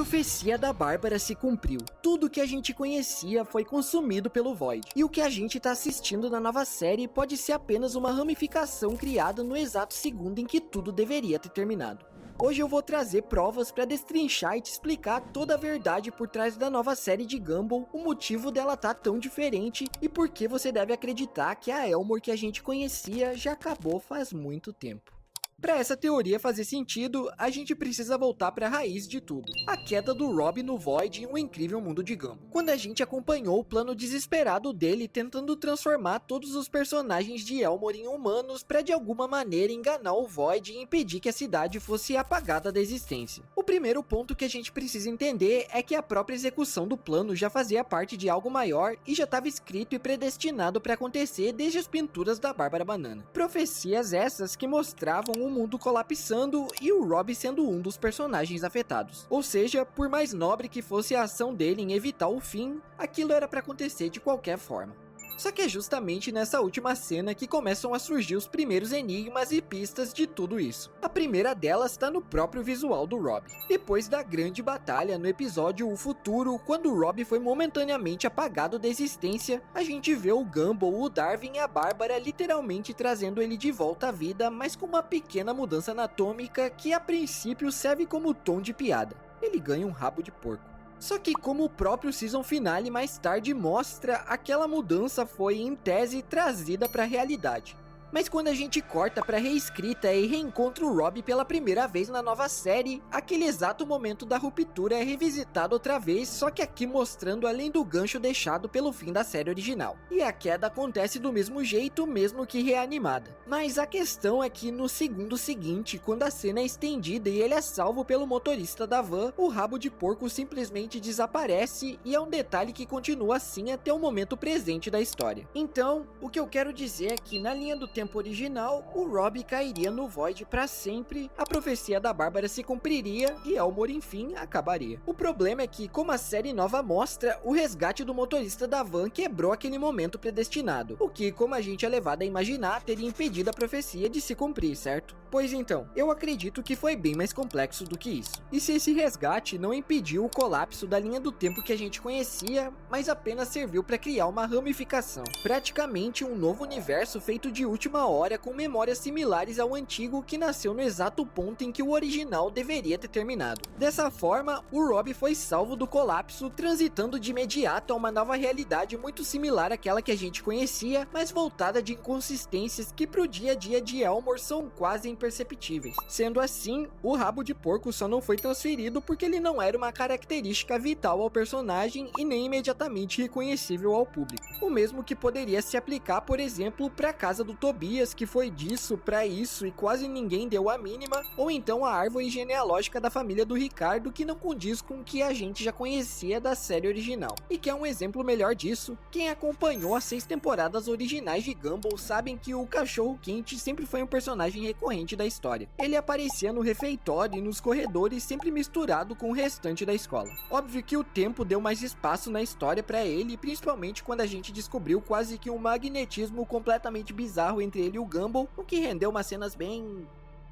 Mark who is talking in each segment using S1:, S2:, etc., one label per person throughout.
S1: profecia da Bárbara se cumpriu. Tudo que a gente conhecia foi consumido pelo Void. E o que a gente tá assistindo na nova série pode ser apenas uma ramificação criada no exato segundo em que tudo deveria ter terminado. Hoje eu vou trazer provas para destrinchar e te explicar toda a verdade por trás da nova série de Gumball, o motivo dela tá tão diferente e por que você deve acreditar que a Elmore que a gente conhecia já acabou faz muito tempo. Para essa teoria fazer sentido, a gente precisa voltar para a raiz de tudo, a queda do Rob no Void em um incrível mundo de Gumball. Quando a gente acompanhou o plano desesperado dele tentando transformar todos os personagens de Elmore em humanos para de alguma maneira enganar o Void e impedir que a cidade fosse apagada da existência. O primeiro ponto que a gente precisa entender é que a própria execução do plano já fazia parte de algo maior e já estava escrito e predestinado para acontecer desde as pinturas da Bárbara Banana. Profecias essas que mostravam o mundo colapsando e o Rob sendo um dos personagens afetados. Ou seja, por mais nobre que fosse a ação dele em evitar o fim, aquilo era para acontecer de qualquer forma. Só que é justamente nessa última cena que começam a surgir os primeiros enigmas e pistas de tudo isso. A primeira delas está no próprio visual do Rob. Depois da grande batalha no episódio O Futuro, quando o Rob foi momentaneamente apagado da existência, a gente vê o Gumball, o Darwin e a Bárbara literalmente trazendo ele de volta à vida, mas com uma pequena mudança anatômica que a princípio serve como tom de piada. Ele ganha um rabo de porco. Só que como o próprio season finale mais tarde mostra, aquela mudança foi em tese trazida para a realidade. Mas quando a gente corta para reescrita e reencontra o Rob pela primeira vez na nova série, aquele exato momento da ruptura é revisitado outra vez, só que aqui mostrando além do gancho deixado pelo fim da série original. E a queda acontece do mesmo jeito, mesmo que reanimada. Mas a questão é que no segundo seguinte, quando a cena é estendida e ele é salvo pelo motorista da van, o rabo de porco simplesmente desaparece e é um detalhe que continua assim até o momento presente da história. Então, o que eu quero dizer é que na linha do tempo original, o Rob cairia no Void para sempre, a profecia da Bárbara se cumpriria e Elmore enfim acabaria. O problema é que, como a série nova mostra, o resgate do motorista da van quebrou aquele momento predestinado, o que, como a gente é levado a imaginar, teria impedido a profecia de se cumprir, certo? Pois então, eu acredito que foi bem mais complexo do que isso. E se esse resgate não impediu o colapso da linha do tempo que a gente conhecia, mas apenas serviu para criar uma ramificação, praticamente um novo universo feito de última hora com memórias similares ao antigo que nasceu no exato ponto em que o original deveria ter terminado. Dessa forma, o Rob foi salvo do colapso, transitando de imediato a uma nova realidade muito similar àquela que a gente conhecia, mas voltada de inconsistências que pro dia a dia de Elmore são quase imperceptíveis. Sendo assim, o rabo de porco só não foi transferido porque ele não era uma característica vital ao personagem e nem imediatamente reconhecível ao público. O mesmo que poderia se aplicar, por exemplo, para a casa do Tobias, que foi disso pra isso e quase ninguém deu a mínima, ou então a árvore genealógica da família do Ricardo, que não condiz com o que a gente já conhecia da série original. E que é um exemplo melhor disso, quem acompanhou as 6 temporadas originais de Gumball sabem que o cachorro quente sempre foi um personagem recorrente da história. Ele aparecia no refeitório e nos corredores, sempre misturado com o restante da escola. Óbvio que o tempo deu mais espaço na história pra ele, principalmente quando a gente descobriu quase que um magnetismo completamente bizarro entre ele e o Gumball, o que rendeu umas cenas bem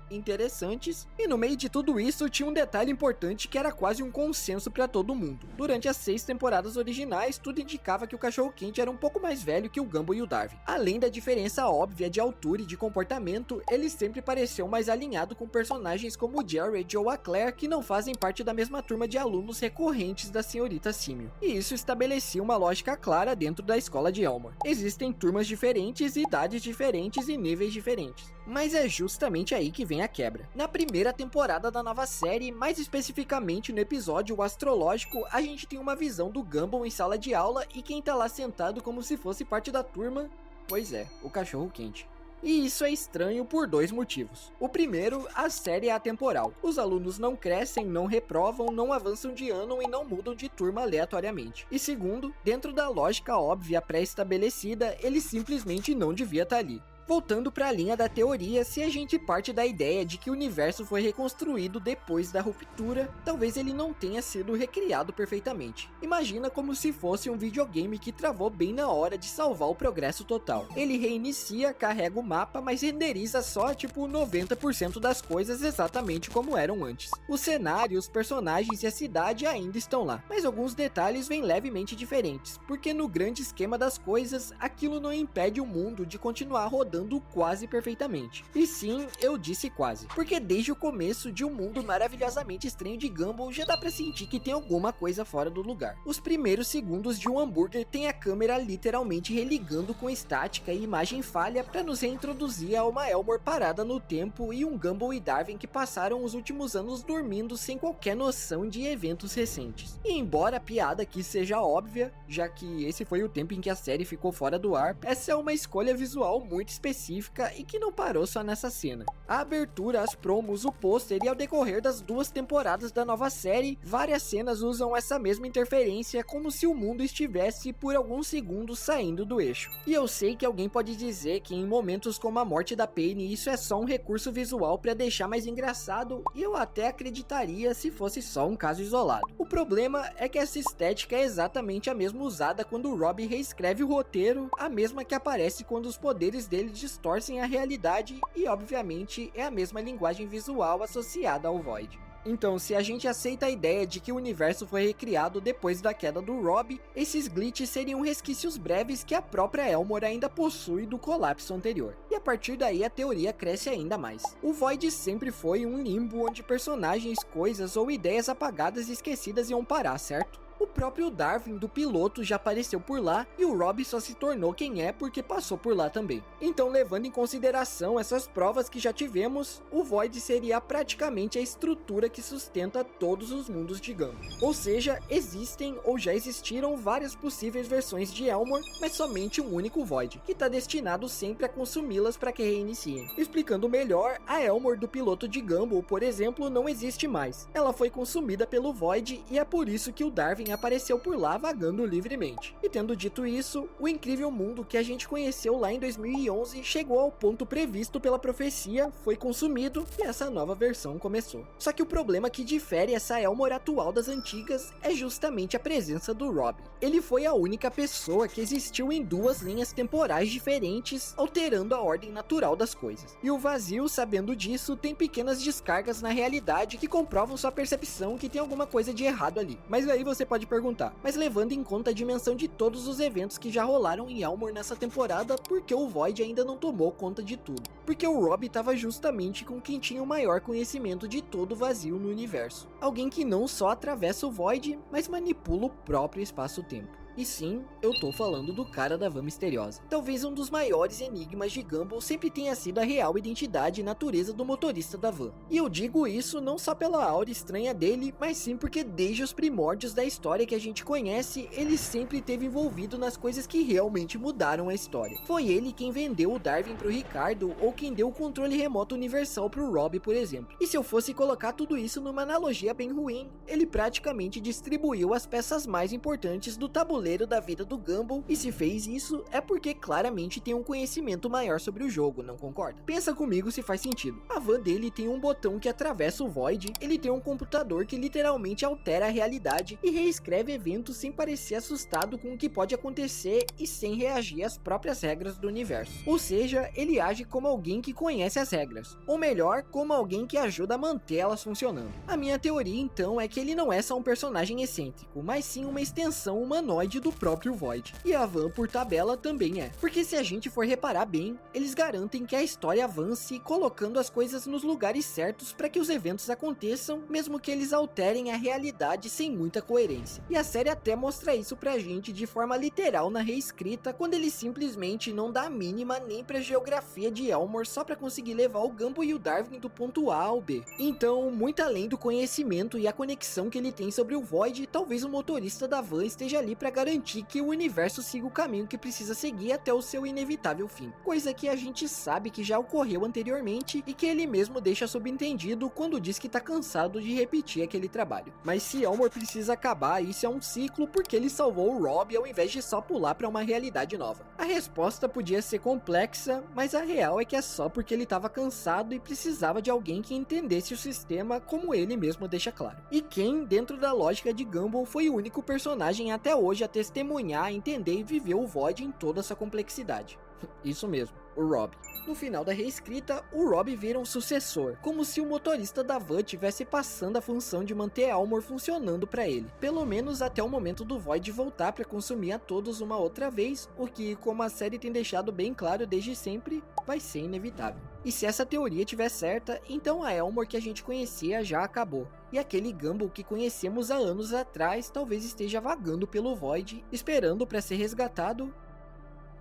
S1: interessantes, e no meio de tudo isso tinha um detalhe importante que era quase um consenso para todo mundo. Durante as 6 temporadas originais, tudo indicava que o cachorro quente era um pouco mais velho que o Gumball e o Darwin. Além da diferença óbvia de altura e de comportamento, ele sempre pareceu mais alinhado com personagens como o Jared ou a Claire, que não fazem parte da mesma turma de alunos recorrentes da senhorita Símio. E isso estabelecia uma lógica clara dentro da escola de Elmore. Existem turmas diferentes, idades diferentes e níveis diferentes. Mas é justamente aí que vem a quebra. Na primeira temporada da nova série, mais especificamente no episódio O Astrológico, a gente tem uma visão do Gumball em sala de aula e quem tá lá sentado como se fosse parte da turma, pois é, o cachorro quente. E isso é estranho por 2 motivos. O primeiro, a série é atemporal. Os alunos não crescem, não reprovam, não avançam de ano e não mudam de turma aleatoriamente. E segundo, dentro da lógica óbvia pré-estabelecida, ele simplesmente não devia estar ali. Voltando para a linha da teoria, se a gente parte da ideia de que o universo foi reconstruído depois da ruptura, talvez ele não tenha sido recriado perfeitamente. Imagina como se fosse um videogame que travou bem na hora de salvar o progresso total. Ele reinicia, carrega o mapa, mas renderiza só tipo 90% das coisas exatamente como eram antes. O cenário, os personagens e a cidade ainda estão lá, mas alguns detalhes vêm levemente diferentes, porque no grande esquema das coisas, aquilo não impede o mundo de continuar rodando quase perfeitamente. E sim, eu disse quase, porque desde o começo de um mundo maravilhosamente estranho de Gumball já dá pra sentir que tem alguma coisa fora do lugar. Os primeiros segundos de um hambúrguer tem a câmera literalmente religando com estática e imagem falha para nos reintroduzir a uma Elmore parada no tempo e um Gumball e Darwin que passaram os últimos anos dormindo sem qualquer noção de eventos recentes. E embora a piada aqui seja óbvia, já que esse foi o tempo em que a série ficou fora do ar, essa é uma escolha visual muito específica e que não parou só nessa cena. A abertura, as promos, o pôster e ao decorrer das 2 temporadas da nova série, várias cenas usam essa mesma interferência como se o mundo estivesse por alguns segundos saindo do eixo. E eu sei que alguém pode dizer que em momentos como a morte da Penny isso é só um recurso visual para deixar mais engraçado, e eu até acreditaria se fosse só um caso isolado. O problema é que essa estética é exatamente a mesma usada quando o Rob reescreve o roteiro, a mesma que aparece quando os poderes dele distorcem a realidade e obviamente é a mesma linguagem visual associada ao Void. Então, se a gente aceita a ideia de que o universo foi recriado depois da queda do Rob, esses glitches seriam resquícios breves que a própria Elmore ainda possui do colapso anterior. E a partir daí a teoria cresce ainda mais. O Void sempre foi um limbo onde personagens, coisas ou ideias apagadas e esquecidas iam parar, certo? O próprio Darwin do piloto já apareceu por lá e o Rob só se tornou quem é porque passou por lá também. Então, levando em consideração essas provas que já tivemos, o Void seria praticamente a estrutura que sustenta todos os mundos de Gumball. Ou seja, existem ou já existiram várias possíveis versões de Elmore, mas somente um único Void, que está destinado sempre a consumi-las para que reiniciem. Explicando melhor, a Elmore do piloto de Gumball, por exemplo, não existe mais. Ela foi consumida pelo Void e é por isso que o Darwin apareceu por lá vagando livremente. E tendo dito isso, o incrível mundo que a gente conheceu lá em 2011 chegou ao ponto previsto pela profecia, foi consumido e essa nova versão começou. Só que o problema que difere essa Elmore atual das antigas é justamente a presença do Rob. Ele foi a única pessoa que existiu em 2 linhas temporais diferentes, alterando a ordem natural das coisas. E o Vazio, sabendo disso, tem pequenas descargas na realidade que comprovam sua percepção que tem alguma coisa de errado ali. Mas aí você pode perguntar, mas levando em conta a dimensão de todos os eventos que já rolaram em Elmore nessa temporada, por que o Void ainda não tomou conta de tudo? Porque o Rob estava justamente com quem tinha o maior conhecimento de todo o Vazio no universo. Alguém que não só atravessa o Void, mas manipula o próprio espaço-tempo. E sim, eu tô falando do cara da van misteriosa. Talvez um dos maiores enigmas de Gumball sempre tenha sido a real identidade e natureza do motorista da van. E eu digo isso não só pela aura estranha dele, mas sim porque desde os primórdios da história que a gente conhece, ele sempre esteve envolvido nas coisas que realmente mudaram a história. Foi ele quem vendeu o Darwin pro Ricardo, ou quem deu o controle remoto universal pro Rob, por exemplo. E se eu fosse colocar tudo isso numa analogia bem ruim, ele praticamente distribuiu as peças mais importantes do tabuleiro da vida do Gumball, e se fez isso é porque claramente tem um conhecimento maior sobre o jogo, não concorda? Pensa comigo se faz sentido. A van dele tem um botão que atravessa o Void, ele tem um computador que literalmente altera a realidade e reescreve eventos sem parecer assustado com o que pode acontecer e sem reagir às próprias regras do universo. Ou seja, ele age como alguém que conhece as regras, ou melhor, como alguém que ajuda a manter elas funcionando. A minha teoria então é que ele não é só um personagem excêntrico, mas sim uma extensão humanoide do próprio Void. E a van, por tabela, também é. Porque se a gente for reparar bem, eles garantem que a história avance colocando as coisas nos lugares certos para que os eventos aconteçam, mesmo que eles alterem a realidade sem muita coerência. E a série até mostra isso pra gente de forma literal na reescrita, quando ele simplesmente não dá a mínima nem pra geografia de Elmore só pra conseguir levar o Gumball e o Darwin do ponto A ao B. Então, muito além do conhecimento e a conexão que ele tem sobre o Void, talvez o motorista da van esteja ali pra garantir garantir que o universo siga o caminho que precisa seguir até o seu inevitável fim. Coisa que a gente sabe que já ocorreu anteriormente e que ele mesmo deixa subentendido quando diz que tá cansado de repetir aquele trabalho. Mas se Elmore precisa acabar, isso é um ciclo porque ele salvou o Robb ao invés de só pular para uma realidade nova. A resposta podia ser complexa, mas a real é que é só porque ele estava cansado e precisava de alguém que entendesse o sistema como ele mesmo deixa claro. E quem, dentro da lógica de Gumball, foi o único personagem até hoje a testemunhar, entender e viver o Void em toda essa complexidade. Isso mesmo, o Robb. No final da reescrita, o Robb vira um sucessor, como se o motorista da van tivesse passando a função de manter Elmore funcionando para ele, pelo menos até o momento do Void voltar para consumir a todos uma outra vez, o que, como a série tem deixado bem claro desde sempre, vai ser inevitável. E se essa teoria estiver certa, então a Elmore que a gente conhecia já acabou, e aquele Gumball que conhecemos há anos atrás talvez esteja vagando pelo Void, esperando para ser resgatado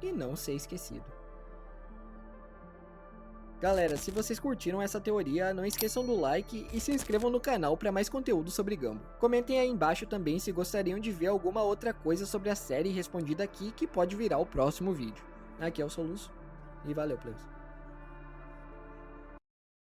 S1: e não ser esquecido. Galera, se vocês curtiram essa teoria, não esqueçam do like e se inscrevam no canal para mais conteúdo sobre Gumball. Comentem aí embaixo também se gostariam de ver alguma outra coisa sobre a série respondida aqui que pode virar o próximo vídeo. Aqui é o Soluço e valeu, players.